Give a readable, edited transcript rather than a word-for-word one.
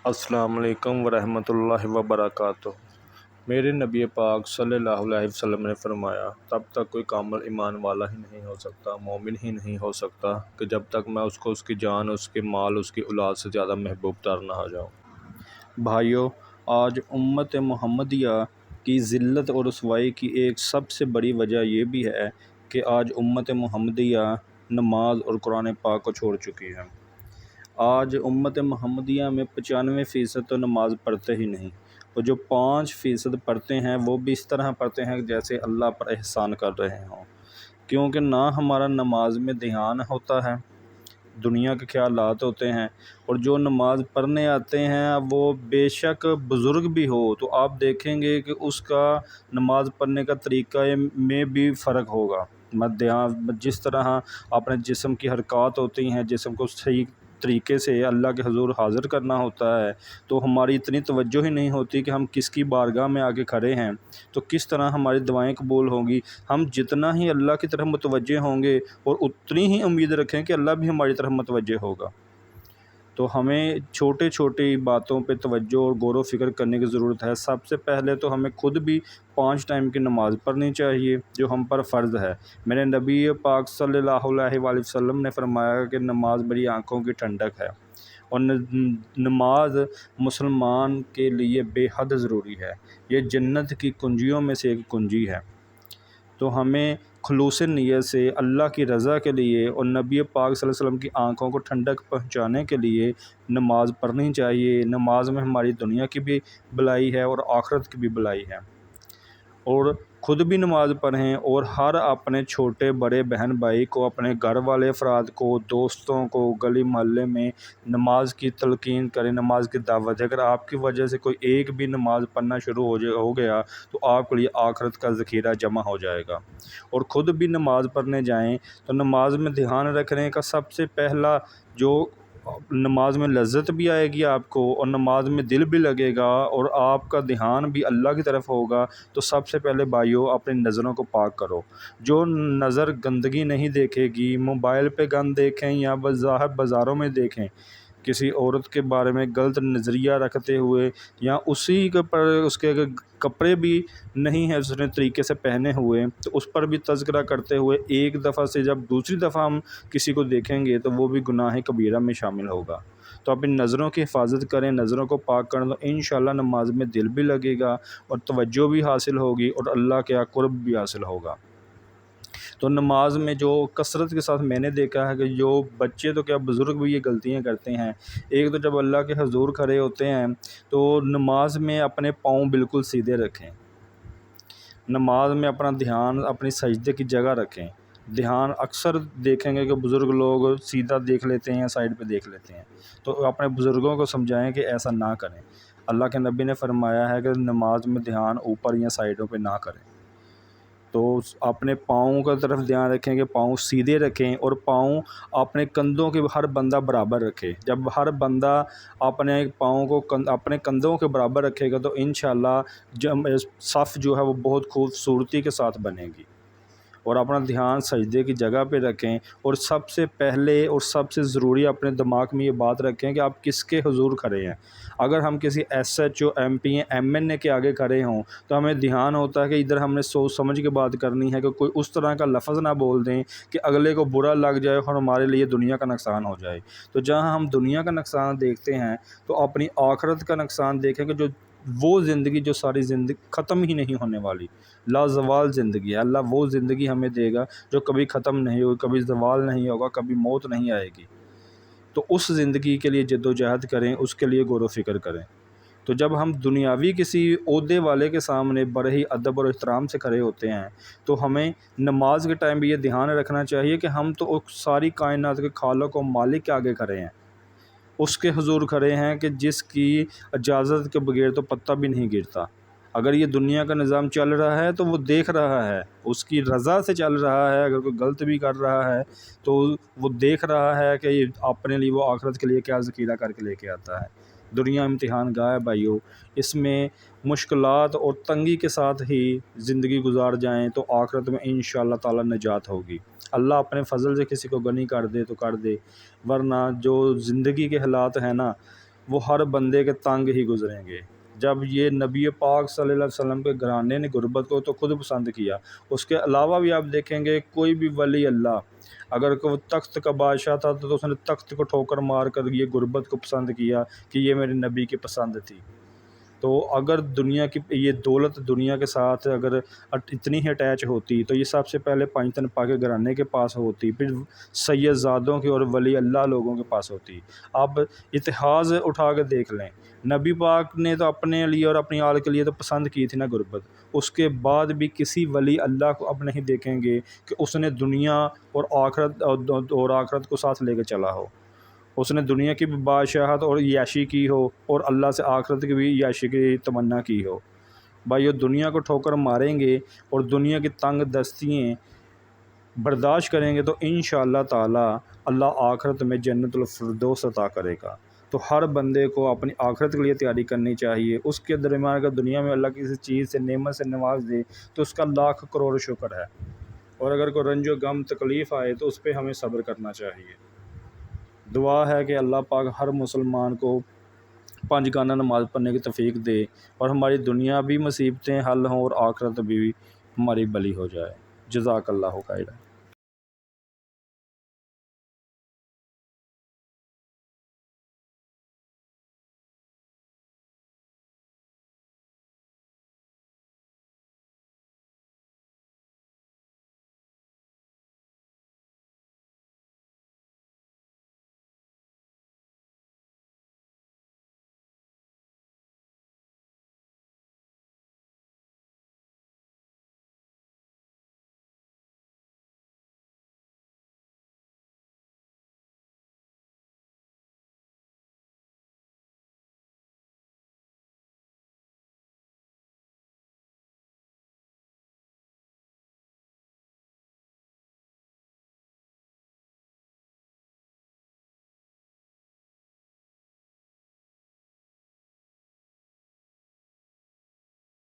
السلام علیکم ورحمۃ اللہ وبرکاتہ۔ میرے نبی پاک صلی اللہ علیہ وسلم نے فرمایا، تب تک کوئی کامل ایمان والا ہی نہیں ہو سکتا، مومن ہی نہیں ہو سکتا کہ جب تک میں اس کو اس کی جان، اس کے مال، اس کی اولاد سے زیادہ محبوب تر نہ ہو جاؤں۔ بھائیو، آج امت محمدیہ کی ذلت اور رسوائی کی ایک سب سے بڑی وجہ یہ بھی ہے کہ آج امت محمدیہ نماز اور قرآن پاک کو چھوڑ چکی ہے۔ آج امت محمدیہ میں 95% تو نماز پڑھتے ہی نہیں، اور جو 5% پڑھتے ہیں وہ بھی اس طرح پڑھتے ہیں جیسے اللہ پر احسان کر رہے ہوں، کیونکہ نہ ہمارا نماز میں دھیان ہوتا ہے، دنیا کے خیالات ہوتے ہیں۔ اور جو نماز پڑھنے آتے ہیں وہ بے شک بزرگ بھی ہو تو آپ دیکھیں گے کہ اس کا نماز پڑھنے کا طریقہ میں بھی فرق ہوگا۔ جس طرح اپنے جسم کی حرکات ہوتی ہیں، جسم کو صحیح طریقے سے اللہ کے حضور حاضر کرنا ہوتا ہے، تو ہماری اتنی توجہ ہی نہیں ہوتی کہ ہم کس کی بارگاہ میں آ کے کھڑے ہیں تو کس طرح ہماری دعائیں قبول ہوں گی۔ ہم جتنا ہی اللہ کی طرف متوجہ ہوں گے اور اتنی ہی امید رکھیں کہ اللہ بھی ہماری طرف متوجہ ہوگا۔ تو ہمیں چھوٹے چھوٹی باتوں پہ توجہ اور غور و فکر کرنے کی ضرورت ہے۔ سب سے پہلے تو ہمیں خود بھی 5 ٹائم کی نماز پڑھنی چاہیے جو ہم پر فرض ہے۔ میرے نبی پاک صلی اللہ علیہ وآلہ وسلم نے فرمایا کہ نماز میری آنکھوں کی ٹھنڈک ہے، اور نماز مسلمان کے لیے بے حد ضروری ہے۔ یہ جنت کی کنجیوں میں سے ایک کنجی ہے۔ تو ہمیں خلوص نیت سے اللہ کی رضا کے لیے اور نبی پاک صلی اللہ علیہ وسلم کی آنکھوں کو ٹھنڈک پہنچانے کے لیے نماز پڑھنی چاہیے۔ نماز میں ہماری دنیا کی بھی بھلائی ہے اور آخرت کی بھی بھلائی ہے۔ اور خود بھی نماز پڑھیں اور ہر اپنے چھوٹے بڑے بہن بھائی کو، اپنے گھر والے افراد کو، دوستوں کو، گلی محلے میں نماز کی تلقین کریں، نماز کی دعوت دیں۔ اگر آپ کی وجہ سے کوئی ایک بھی نماز پڑھنا شروع ہو گیا تو آپ کے لیے آخرت کا ذخیرہ جمع ہو جائے گا۔ اور خود بھی نماز پڑھنے جائیں تو نماز میں دھیان رکھنے کا سب سے پہلا جو نماز میں لذت بھی آئے گی آپ کو، اور نماز میں دل بھی لگے گا اور آپ کا دھیان بھی اللہ کی طرف ہوگا، تو سب سے پہلے بھائیو اپنی نظروں کو پاک کرو۔ جو نظر گندگی نہیں دیکھے گی، موبائل پہ گند دیکھیں یا بازاروں میں دیکھیں، کسی عورت کے بارے میں غلط نظریہ رکھتے ہوئے، یا اسی کے پر اس کے کپڑے بھی نہیں ہیں اس نے طریقے سے پہنے ہوئے تو اس پر بھی تذکرہ کرتے ہوئے ایک دفعہ سے جب دوسری دفعہ ہم کسی کو دیکھیں گے تو وہ بھی گناہ کبیرہ میں شامل ہوگا۔ تو اپنی نظروں کی حفاظت کریں، نظروں کو پاک کریں تو انشاءاللہ نماز میں دل بھی لگے گا اور توجہ بھی حاصل ہوگی اور اللہ کے قرب بھی حاصل ہوگا۔ تو نماز میں جو کثرت کے ساتھ میں نے دیکھا ہے کہ جو بچے تو کیا بزرگ بھی یہ غلطیاں کرتے ہیں۔ ایک تو جب اللہ کے حضور کھڑے ہوتے ہیں تو نماز میں اپنے پاؤں بالکل سیدھے رکھیں، نماز میں اپنا دھیان اپنی سجدے کی جگہ رکھیں۔ دھیان اکثر دیکھیں گے کہ بزرگ لوگ سیدھا دیکھ لیتے ہیں یا سائڈ پہ دیکھ لیتے ہیں، تو اپنے بزرگوں کو سمجھائیں کہ ایسا نہ کریں۔ اللہ کے نبی نے فرمایا ہے کہ نماز میں دھیان اوپر یا سائڈوں پہ نہ کریں۔ تو اپنے پاؤں کا طرف دھیان رکھیں کہ پاؤں سیدھے رکھیں، اور پاؤں اپنے کندھوں کے ہر بندہ برابر رکھے۔ جب ہر بندہ اپنے پاؤں کو اپنے کندھوں کے برابر رکھے گا تو انشاءاللہ صف جو ہے وہ بہت خوبصورتی کے ساتھ بنے گی۔ اور اپنا دھیان سجدے کی جگہ پہ رکھیں، اور سب سے پہلے اور سب سے ضروری اپنے دماغ میں یہ بات رکھیں کہ آپ کس کے حضور کھڑے ہیں۔ اگر ہم کسی S H O, M P, M N A کے آگے کھڑے ہوں تو ہمیں دھیان ہوتا ہے کہ ادھر ہم نے سوچ سمجھ کے بات کرنی ہے کہ کوئی اس طرح کا لفظ نہ بول دیں کہ اگلے کو برا لگ جائے اور ہمارے لیے دنیا کا نقصان ہو جائے۔ تو جہاں ہم دنیا کا نقصان دیکھتے ہیں تو اپنی آخرت کا نقصان دیکھیں کہ جو وہ زندگی جو ساری زندگی ختم ہی نہیں ہونے والی، لازوال زندگی ہے۔ اللہ وہ زندگی ہمیں دے گا جو کبھی ختم نہیں ہوگی، کبھی زوال نہیں ہوگا، کبھی موت نہیں آئے گی۔ تو اس زندگی کے لیے جد و جہد کریں، اس کے لیے غور و فکر کریں۔ تو جب ہم دنیاوی کسی عہدے والے کے سامنے بڑے ہی ادب اور احترام سے کھڑے ہوتے ہیں تو ہمیں نماز کے ٹائم بھی یہ دھیان رکھنا چاہیے کہ ہم تو ساری کائنات کے خالق و مالک کے آگے کھڑے ہیں، اس کے حضور کھڑے ہیں کہ جس کی اجازت کے بغیر تو پتہ بھی نہیں گرتا۔ اگر یہ دنیا کا نظام چل رہا ہے تو وہ دیکھ رہا ہے، اس کی رضا سے چل رہا ہے۔ اگر کوئی غلط بھی کر رہا ہے تو وہ دیکھ رہا ہے کہ یہ اپنے لیے وہ آخرت کے لیے کیا ذخیرہ کر کے لے کے آتا ہے۔ دنیا امتحان گاہ ہے بھائیو، اس میں مشکلات اور تنگی کے ساتھ ہی زندگی گزار جائیں تو آخرت میں انشاءاللہ تعالی نجات ہوگی۔ اللہ اپنے فضل سے کسی کو غنی کر دے تو کر دے، ورنہ جو زندگی کے حالات ہیں نا، وہ ہر بندے کے تنگ ہی گزریں گے۔ جب یہ نبی پاک صلی اللہ علیہ وسلم کے گھرانے نے غربت کو تو خود پسند کیا، اس کے علاوہ بھی آپ دیکھیں گے کوئی بھی ولی اللہ اگر کوئی تخت کا بادشاہ تھا تو اس نے تخت کو ٹھوکر مار کر یہ غربت کو پسند کیا کہ یہ میرے نبی کی پسند تھی۔ تو اگر دنیا کی یہ دولت دنیا کے ساتھ اگر اتنی ہی اٹیچ ہوتی تو یہ سب سے پہلے پنجتن پاک کے گھرانے کے پاس ہوتی، پھر سید زادوں کے اور ولی اللہ لوگوں کے پاس ہوتی۔ آپ اتحاد اٹھا کے دیکھ لیں، نبی پاک نے تو اپنے لیے اور اپنی آل کے لیے تو پسند کی تھی نا غربت، اس کے بعد بھی کسی ولی اللہ کو آپ نہیں دیکھیں گے کہ اس نے دنیا اور آخرت کو ساتھ لے کے چلا ہو، اس نے دنیا کی بھی بادشاہت اور عیاشی کی ہو اور اللہ سے آخرت کی بھی عیاشی کی تمنا کی ہو۔ بھائی وہ دنیا کو ٹھوکر ماریں گے اور دنیا کی تنگ دستیاں برداشت کریں گے تو انشاءاللہ تعالی اللہ آخرت میں جنت الفردوس عطا کرے گا۔ تو ہر بندے کو اپنی آخرت کے لیے تیاری کرنی چاہیے۔ اس کے درمیان اگر دنیا میں اللہ کسی چیز سے نعمت سے نواز دے تو اس کا لاکھ کروڑ شکر ہے، اور اگر کوئی رنج و غم تکلیف آئے تو اس پہ ہمیں صبر کرنا چاہیے۔ دعا ہے کہ اللہ پاک ہر مسلمان کو پانچ گانا نماز پڑھنے کی توفیق دے اور ہماری دنیا بھی مصیبتیں حل ہوں اور آخرت بھی ہماری بھلی ہو جائے۔ جزاک اللہ خیر۔